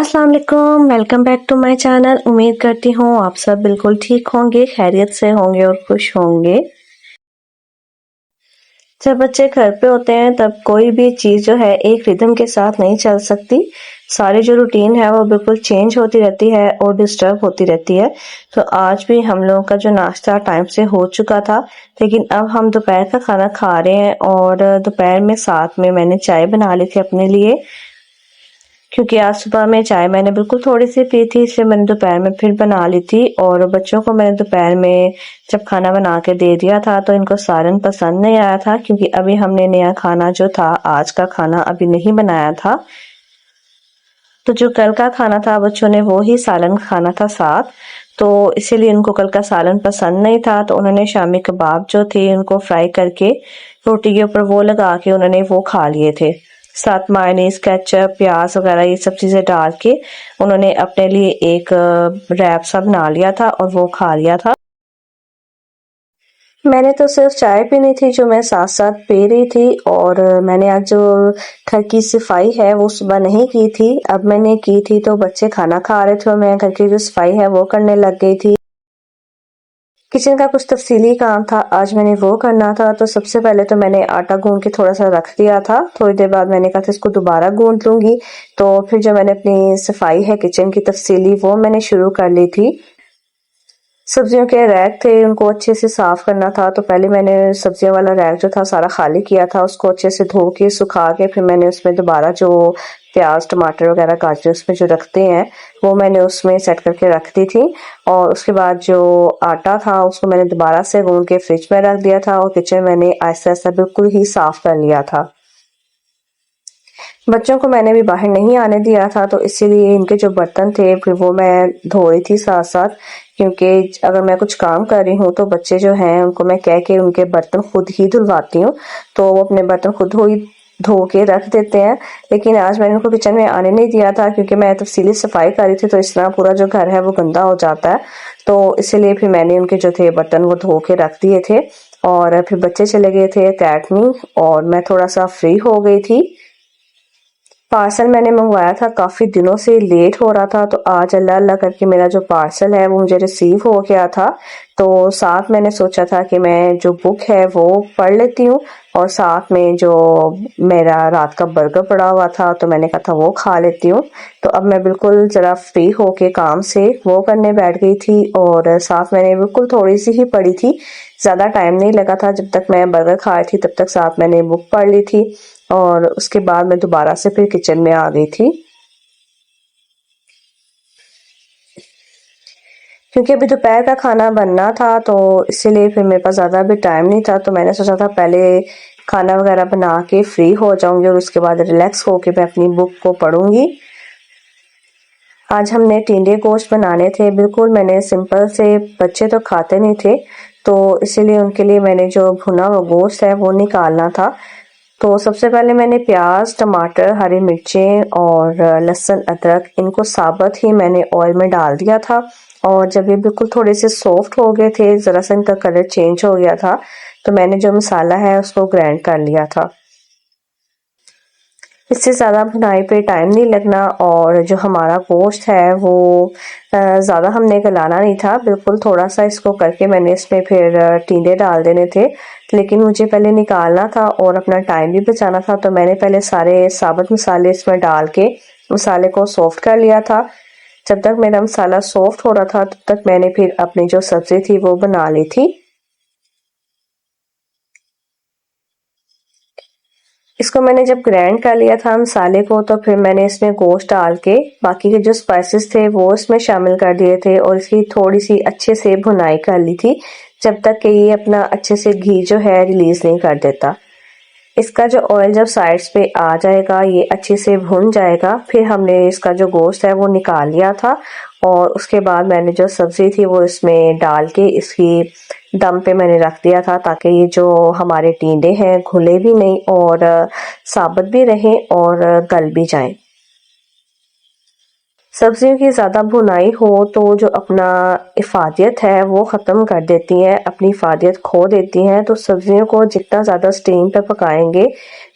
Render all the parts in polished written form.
अस्सलाम वालेकुम, welcome back to my channel. उम्मीद करती हूँ आप सब बिल्कुल ठीक होंगे, खैरियत से होंगे और खुश होंगे। जब बच्चे घर पे होते हैं तब कोई भी चीज़ जो है एक रिदम के साथ नहीं चल सकती। सारी जो रूटीन है वो बिल्कुल चेंज होती रहती है और डिस्टर्ब होती रहती है। तो आज भी हम लोगों का जो नाश्ता टाइम से हो चुका था, लेकिन अब हम दोपहर का खाना खा रहे हैं और दोपहर में साथ में मैंने चाय बना ली थी अपने लिए, क्योंकि आज सुबह में चाय मैंने बिल्कुल थोड़ी सी पी थी, इसलिए मैंने दोपहर में फिर बना ली थी। और बच्चों को मैंने दोपहर में जब खाना बना के दे दिया था तो इनको सालन पसंद नहीं आया था, क्योंकि अभी हमने नया खाना जो था, आज का खाना अभी नहीं बनाया था। तो जो कल का खाना था बच्चों ने वो ही सालन खाना था साथ, तो इसीलिए उनको कल का सालन पसंद नहीं था। तो उन्होंने शामी कबाब जो थे उनको फ्राई करके रोटी के ऊपर वो लगा के उन्होंने वो खा लिए थे। साथ मायोनीज, केचप, प्याज वगैरह ये सब चीज़ें डाल के उन्होंने अपने लिए एक रैप सा बना लिया था और वो खा लिया था। मैंने तो सिर्फ चाय पीनी थी जो मैं साथ साथ पी रही थी। और मैंने आज जो घर की सफाई है वो सुबह नहीं की थी, अब मैंने की थी। तो बच्चे खाना खा रहे थे और मैं घर की जो सफाई है वो करने लग गई थी। किचन का कुछ तफसीली काम था, आज मैंने वो करना था। तो सबसे पहले तो मैंने आटा गूंद के थोड़ा सा रख दिया था, थोड़ी देर बाद मैंने कहा था इसको दोबारा गूंद लूंगी। तो फिर जो मैंने अपनी सफाई है किचन की तफसीली वो मैंने शुरू कर ली थी। सब्जियों के रैक थे, उनको अच्छे से साफ करना था। तो पहले मैंने सब्जियों वाला रैक जो था सारा खाली किया था, उसको अच्छे से धो के सुखा के फिर मैंने उसमें दोबारा जो प्याज, टमाटर वगैरह काटे उसमें जो रखते हैं वो मैंने उसमें सेट करके रख दी थी। और उसके बाद जो आटा था उसको मैंने दोबारा से गूंद के फ्रिज में रख दिया था और किचन मैंने आहिस्ता आहिस्ता बिल्कुल ही साफ कर लिया था। बच्चों को मैंने भी बाहर नहीं आने दिया था, तो इसीलिए इनके जो बर्तन थे फिर वो मैं धो रही थी साथ साथ, क्योंकि अगर मैं कुछ काम कर रही हूँ तो बच्चे जो हैं उनको मैं कह के उनके बर्तन खुद ही धुलवाती हूँ, तो वो अपने बर्तन खुद धो के रख देते हैं। लेकिन आज मैंने उनको किचन में आने नहीं दिया था, क्योंकि मैं तफसीली सफाई कर रही थी, तो इस तरह पूरा जो घर है वो गंदा हो जाता है। तो इसीलिए फिर मैंने उनके जो थे बर्तन वो धो के रख दिए थे। और फिर बच्चे चले गए थे अकेडमी और मैं थोड़ा सा फ्री हो गई थी। पार्सल मैंने मंगवाया था, काफ़ी दिनों से लेट हो रहा था, तो आज अल्लाह अल्लाह करके मेरा जो पार्सल है वो मुझे रिसीव हो गया था। तो साथ मैंने सोचा था कि मैं जो बुक है वो पढ़ लेती हूँ और साथ में जो मेरा रात का बर्गर पड़ा हुआ था तो मैंने कहा था वो खा लेती हूँ। तो अब मैं बिल्कुल ज़रा फ्री होके काम से वो करने बैठ गई थी और साथ मैंने बिल्कुल थोड़ी सी ही पढ़ी थी, ज़्यादा टाइम नहीं लगा था। जब तक मैं बर्गर खा रही थी तब तक साथ मैंने बुक पढ़ ली थी और उसके बाद मैं दोबारा से फिर किचन में आ गई थी, क्योंकि अभी दोपहर का खाना बनना था। तो इसीलिए फिर मेरे पास ज़्यादा भी टाइम नहीं था, तो मैंने सोचा था पहले खाना वगैरह बना के फ्री हो जाऊंगी और उसके बाद रिलैक्स होके मैं अपनी बुक को पढ़ूंगी। आज हमने टिंडे गोश्त बनाने थे, बिल्कुल मैंने सिंपल से, बच्चे तो खाते नहीं थे, तो इसीलिए उनके लिए मैंने जो भुना हुआ गोश्त है वो निकालना था। तो सबसे पहले मैंने प्याज, टमाटर, हरी मिर्चें और लहसुन, अदरक इनको साबुत ही मैंने ऑयल में डाल दिया था। और जब ये बिल्कुल थोड़े से सॉफ्ट हो गए थे, ज़रा सा इनका कलर चेंज हो गया था, तो मैंने जो मसाला है उसको ग्राइंड कर लिया था। इससे ज़्यादा भुनाई पे टाइम नहीं लगना। और जो हमारा गोश्त है वो ज़्यादा हमने गलाना नहीं था, बिल्कुल थोड़ा सा इसको करके मैंने इसमें फिर टींडे डाल देने थे। लेकिन मुझे पहले निकालना था और अपना टाइम भी बचाना था, तो मैंने पहले सारे साबुत मसाले इसमें डाल के मसाले को सॉफ्ट कर लिया था। जब तक मेरा मसाला सॉफ्ट हो रहा था तब तक मैंने फिर अपनी जो सब्ज़ी थी वो बना ली थी। इसको मैंने जब ग्राइंड कर लिया था मसाले को, तो फिर मैंने इसमें गोश्त डाल के बाकी के जो स्पाइसेस थे वो इसमें शामिल कर दिए थे और इसकी थोड़ी सी अच्छे से भुनाई कर ली थी, जब तक कि ये अपना अच्छे से घी जो है रिलीज नहीं कर देता। इसका जो ऑयल जब साइड्स पे आ जाएगा, ये अच्छे से भुन जाएगा, फिर हमने इसका जो गोश्त है वो निकाल लिया था। और उसके बाद मैंने जो सब्ज़ी थी वो इसमें डाल के इसकी दम पे मैंने रख दिया था, ताकि ये जो हमारे टींडे हैं घुले भी नहीं और साबुत भी रहें और गल भी जाएं। सब्जियों की ज़्यादा भुनाई हो तो जो अपना इफ़ादियत है वो ख़त्म कर देती हैं, अपनी इफ़ादियत खो देती हैं। तो सब्जियों को जितना ज़्यादा स्टीम पे पकाएंगे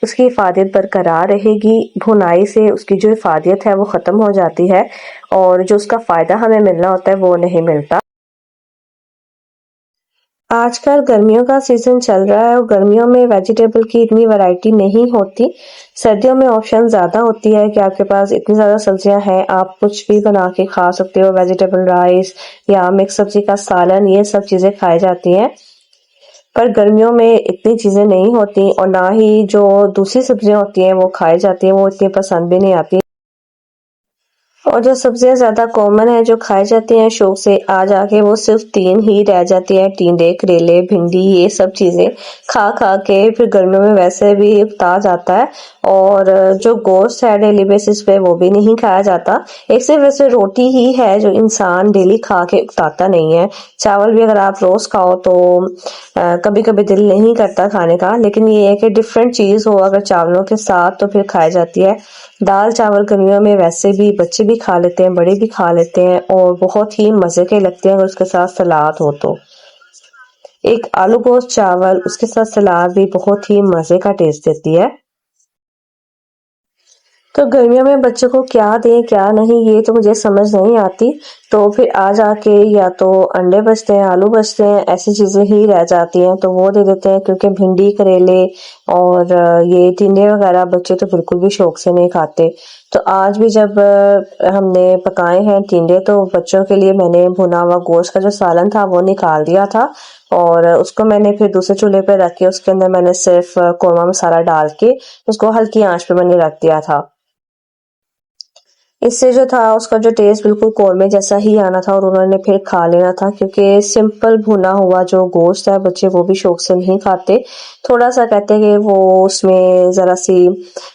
उसकी इफ़ादियत बरकरार रहेगी। भुनाई से उसकी जो इफ़ादियत है वो ख़त्म हो जाती है और जो उसका फ़ायदा हमें मिलना होता है वो नहीं मिलता। आजकल गर्मियों का सीज़न चल रहा है और गर्मियों में वेजिटेबल की इतनी वैरायटी नहीं होती। सर्दियों में ऑप्शन ज़्यादा होती है कि आपके पास इतनी ज़्यादा सब्जियां हैं, आप कुछ भी बना के खा सकते हो। वेजिटेबल राइस या मिक्स सब्जी का सालन, ये सब चीज़ें खाई जाती हैं। पर गर्मियों में इतनी चीज़ें नहीं होती और ना ही जो दूसरी सब्जियां होती हैं वो खाई जाती हैं, वो इतनी पसंद भी नहीं आती। और जो सब्जियां ज़्यादा कॉमन है जो खाई जाती हैं शौक से, आज आके वो सिर्फ 3 ही रह जाती हैं। टिंडे, करेले, भिंडी, ये सब चीज़ें खा खा के फिर गर्मियों में वैसे भी उकता जाता है। और जो गोश्त है डेली बेसिस पे वो भी नहीं खाया जाता। एक सिर्फ वैसे रोटी ही है जो इंसान डेली खा के उकताता नहीं है। चावल भी अगर आप रोज़ खाओ तो कभी कभी दिल नहीं करता खाने का, लेकिन ये है कि डिफरेंट चीज़ हो अगर चावलों के साथ तो फिर खाई जाती है। दाल चावल गर्मियों में वैसे भी बच्चे भी खा लेते हैं, बड़े भी खा लेते हैं और बहुत ही मज़े के लगते हैं अगर उसके साथ सलाद हो तो। एक आलू गोश्त चावल उसके साथ सलाद भी बहुत ही मज़े का टेस्ट देती है। तो गर्मियों में बच्चों को क्या दें क्या नहीं ये तो मुझे समझ नहीं आती। तो फिर आ जाके या तो अंडे बचते हैं, आलू बचते हैं, ऐसी चीज़ें ही रह जाती हैं तो वो दे देते हैं, क्योंकि भिंडी, करेले और ये टिंडे वगैरह बच्चे तो बिल्कुल भी शौक से नहीं खाते। तो आज भी जब हमने पकाए हैं टिंडे तो बच्चों के लिए मैंने भुना हुआ गोश्त का जो सालन था वो निकाल दिया था और उसको मैंने फिर दूसरे चूल्हे पे रख के उसके अंदर मैंने सिर्फ कौरमा मसाला डाल के उसको हल्की आंच पे मैंने रख दिया था। इससे जो था उसका जो टेस्ट बिल्कुल कौरमे जैसा ही आना था और उन्होंने फिर खा लेना था, क्योंकि सिंपल भुना हुआ जो गोश्त है बच्चे वो भी शौक से नहीं खाते। थोड़ा सा कहते हैं कि वो उसमें ज़रा सी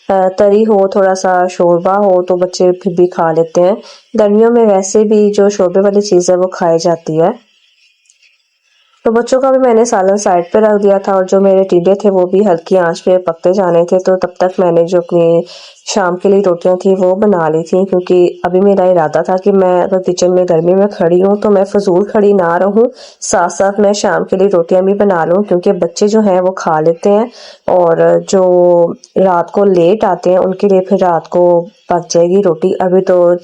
तरी हो, थोड़ा सा शोरबा हो तो बच्चे फिर भी खा लेते हैं। गर्मियों में वैसे भी जो शोरबे वाली चीज़ है वो खाई जाती है। तो बच्चों का भी मैंने सालन साइड पे रख दिया था और जो मेरे टिड्डे थे वो भी हल्की आंच पे पकते जाने थे। तो तब तक मैंने जो अपनी शाम के लिए रोटियां थी वो बना ली थी, क्योंकि अभी मेरा इरादा था कि मैं अगर किचन में गर्मी में खड़ी हूँ तो मैं फजूल खड़ी ना रहूँ, साथ साथ मैं शाम के लिए रोटियां भी बना लूँ, क्योंकि बच्चे जो हैं वो खा लेते हैं और जो रात को लेट आते हैं उनके लिए फिर रात को पक जाएगी रोटी। अभी तो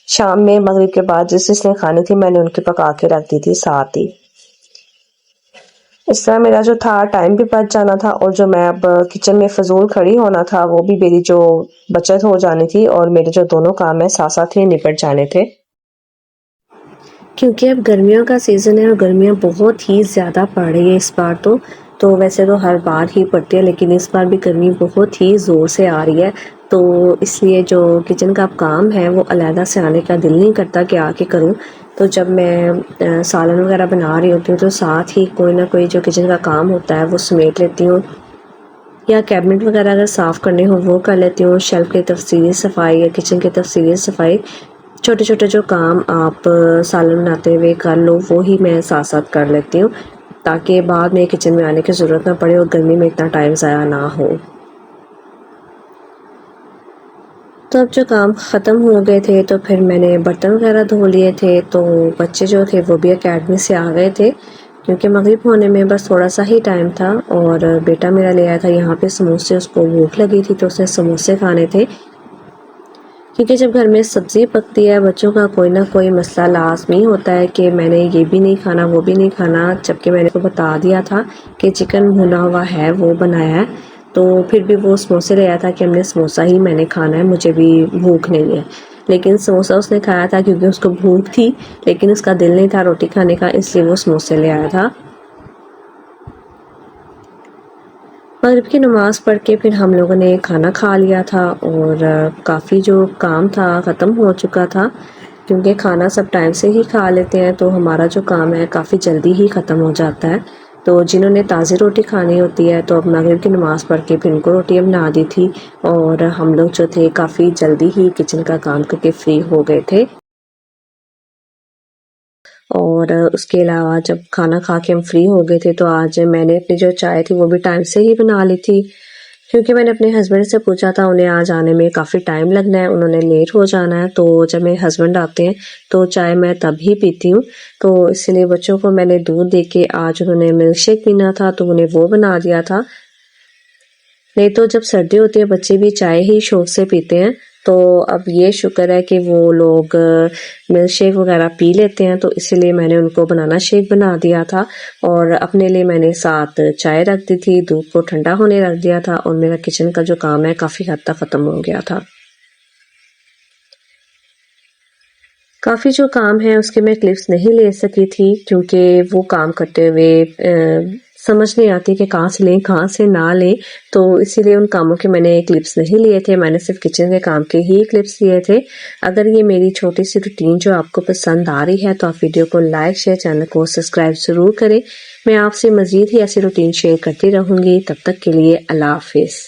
शाम में मगरिब के बाद जिस जिसने खानी थी मैंने उनकी पका के रख दी थी साथ ही। इस तरह मेरा जो था टाइम भी बच जाना था और जो मैं अब किचन में फजूल खड़ी होना था वो भी मेरी जो बचत हो जानी थी और मेरे जो दोनों काम है साथ साथ ही निपट जाने थे। क्योंकि अब गर्मियों का सीज़न है और गर्मियाँ बहुत ही ज़्यादा पड़ रही है इस बार तो वैसे तो हर बार ही पड़ती है लेकिन इस बार भी गर्मी बहुत ही ज़ोर से आ रही है। तो इसलिए जो किचन का काम है वो अलहदा से आने का दिल नहीं करता कि आके करूं। तो जब मैं सालन वगैरह बना रही होती हूँ तो साथ ही कोई ना कोई जो किचन का काम होता है वो समेट लेती हूँ, या कैबिनेट वगैरह अगर साफ़ करने हो वो कर लेती हूँ, शेल्फ़ की तफसीली सफाई या किचन की तफसीली सफाई। छोटे छोटे जो काम आप सालन बनाते हुए कर लो वो ही मैं साथ साथ कर लेती हूँ, ताकि बाद में किचन में आने की ज़रूरत ना पड़े और गर्मी में इतना टाइम ज़ाया ना हो। तो अब जो काम ख़त्म हो गए थे तो फिर मैंने बर्तन वगैरह धो लिए थे। तो बच्चे जो थे वो भी एकेडमी से आ गए थे, क्योंकि मगरिब होने में बस थोड़ा सा ही टाइम था और बेटा मेरा ले आया था यहाँ पे समोसे, उसको भूख लगी थी तो उसने समोसे खाने थे। क्योंकि जब घर में सब्ज़ी पकती है बच्चों का कोई ना कोई मसला लाज़मी होता है कि मैंने ये भी नहीं खाना वो भी नहीं खाना, जबकि मैंने उसको बता दिया था कि चिकन भुना हुआ है वो बनाया है। तो फिर भी वो समोसे ले आया था कि हमने समोसा ही मैंने खाना है, मुझे भी भूख नहीं है। लेकिन समोसा उसने खाया था क्योंकि उसको भूख थी, लेकिन उसका दिल नहीं था रोटी खाने का, इसलिए वो समोसे ले आया था। मगरिब की नमाज़ पढ़ के फिर हम लोगों ने खाना खा लिया था और काफ़ी जो काम था ख़त्म हो चुका था, क्योंकि खाना सब टाइम से ही खा लेते हैं तो हमारा जो काम है काफ़ी जल्दी ही ख़त्म हो जाता है। तो जिन्होंने ताज़ी रोटी खानी होती है तो अब मगरिब की नमाज़ पढ़ के फिर उनको रोटियाँ बना दी थी और हम लोग जो थे काफ़ी जल्दी ही किचन का काम करके फ्री हो गए थे। और उसके अलावा जब खाना खा के हम फ्री हो गए थे तो आज मैंने अपनी जो चाय थी वो भी टाइम से ही बना ली थी। क्योंकि मैंने अपने हस्बैंड से पूछा था उन्हें आज आने में काफ़ी टाइम लगना है, उन्होंने लेट हो जाना है, तो जब मेरे हस्बैंड आते हैं तो चाय मैं तभी पीती हूँ। तो इसलिए बच्चों को मैंने दूध दे के आज उन्होंने मिल्क शेक पीना था तो उन्हें वो बना दिया था। नहीं तो जब सर्दी होती है बच्चे भी चाय ही शौक से पीते हैं। तो अब ये शुक्र है कि वो लोग मिल्क शेक वगैरह पी लेते हैं, तो इसीलिए मैंने उनको बनाना शेक बना दिया था और अपने लिए मैंने साथ चाय रख दी थी, दूध को ठंडा होने रख दिया था और मेरा किचन का जो काम है काफ़ी हद तक ख़त्म हो गया था। काफ़ी जो काम है उसके मैं क्लिप्स नहीं ले सकी थी क्योंकि वो काम करते हुए समझ नहीं आती कि कहाँ से लें कहाँ से ना लें, तो इसीलिए उन कामों के मैंने क्लिप्स नहीं लिए थे, मैंने सिर्फ किचन के काम के ही क्लिप्स लिए थे। अगर ये मेरी छोटी सी रूटीन जो आपको पसंद आ रही है तो आप वीडियो को लाइक शेयर, चैनल को सब्सक्राइब ज़रूर करें। मैं आपसे मज़ीद ही ऐसी रूटीन शेयर करती रहूँगी। तब तक के लिए अल्लाह हाफिज़।